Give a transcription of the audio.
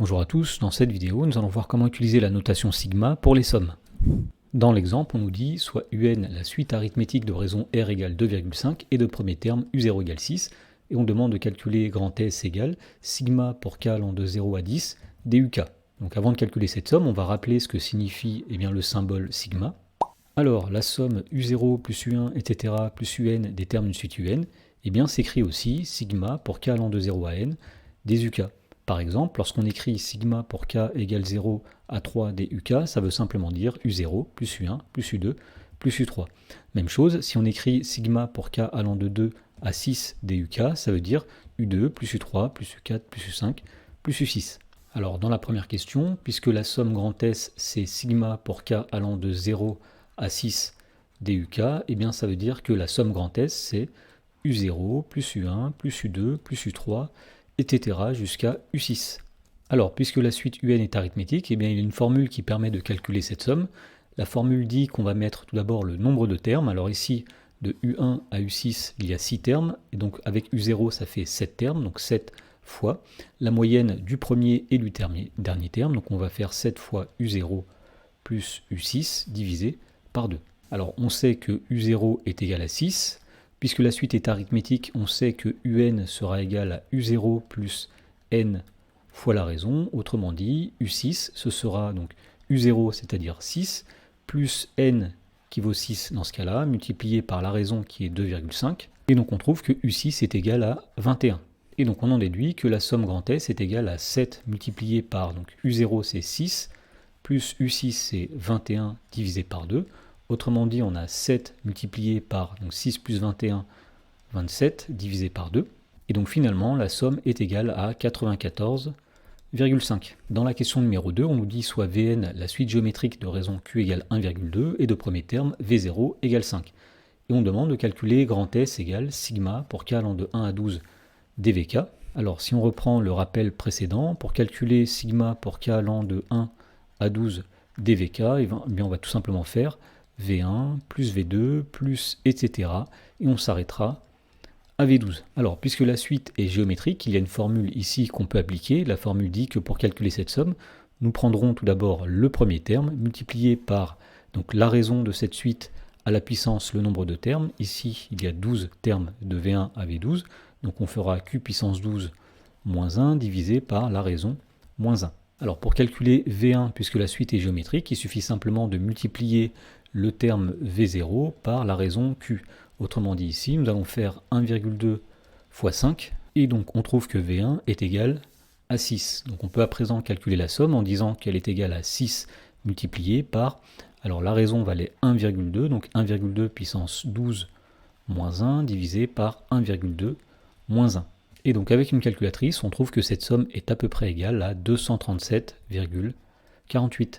Bonjour à tous, dans cette vidéo, nous allons voir comment utiliser la notation sigma pour les sommes. Dans l'exemple, on nous dit soit UN la suite arithmétique de raison R égale 2,5 et de premier terme U0 égale 6, et on demande de calculer grand S égale sigma pour K allant de 0 à 10 DUK. Donc avant de calculer cette somme, on va rappeler ce que signifie le symbole sigma. Alors la somme U0 plus U1, etc. plus UN des termes d'une suite UN, s'écrit aussi sigma pour K allant de 0 à N des UK. Par exemple, lorsqu'on écrit sigma pour K égale 0 à 3 des UK, ça veut simplement dire U0 plus U1 plus U2 plus U3. Même chose, si on écrit sigma pour K allant de 2 à 6 des UK, ça veut dire U2 plus U3 plus U4 plus U5 plus U6. Alors dans la première question, puisque la somme grand S c'est sigma pour K allant de 0 à 6 DUK, ça veut dire que la somme grand S c'est U0 plus U1 plus U2 plus U3, etc. jusqu'à U6. Alors, puisque la suite UN est arithmétique, il y a une formule qui permet de calculer cette somme. La formule dit qu'on va mettre tout d'abord le nombre de termes. Alors ici, de U1 à U6, il y a 6 termes, et donc avec U0, ça fait 7 termes, donc 7 fois la moyenne du premier et du dernier terme. Donc on va faire 7 fois U0 plus U6 divisé par 2. Alors on sait que U0 est égal à 6. Puisque la suite est arithmétique, on sait que UN sera égal à U0 plus N fois la raison. Autrement dit, U6, ce sera donc U0, c'est-à-dire 6, plus N qui vaut 6 dans ce cas-là, multiplié par la raison qui est 2,5. Et donc on trouve que U6 est égal à 21. Et donc on en déduit que la somme grand S est égale à 7 multiplié par, donc U0 c'est 6, plus U6 c'est 21 divisé par 2. Autrement dit, on a 7 multiplié par donc 6 plus 21, 27, divisé par 2. Et donc finalement, la somme est égale à 94,5. Dans la question numéro 2, on nous dit soit Vn la suite géométrique de raison Q égale 1,2 et de premier terme V0 égale 5. Et on demande de calculer grand S égale sigma pour K allant de 1 à 12 dVK. Alors si on reprend le rappel précédent, pour calculer sigma pour K allant de 1 à 12 dVK, on va tout simplement faire V1 plus V2 plus etc. Et on s'arrêtera à V12. Alors, puisque la suite est géométrique, il y a une formule ici qu'on peut appliquer. La formule dit que pour calculer cette somme, nous prendrons tout d'abord le premier terme, multiplié par donc, la raison de cette suite à la puissance le nombre de termes. Ici, il y a 12 termes de V1 à V12. Donc on fera Q puissance 12 moins 1 divisé par la raison moins 1. Alors pour calculer V1, puisque la suite est géométrique, il suffit simplement de multiplier le terme V0 par la raison Q. Autrement dit ici, nous allons faire 1,2 fois 5, et donc on trouve que V1 est égal à 6. Donc on peut à présent calculer la somme en disant qu'elle est égale à 6 multiplié par, alors la raison valait 1,2, donc 1,2 puissance 12 moins 1 divisé par 1,2 moins 1. Et donc avec une calculatrice, on trouve que cette somme est à peu près égale à 237,48.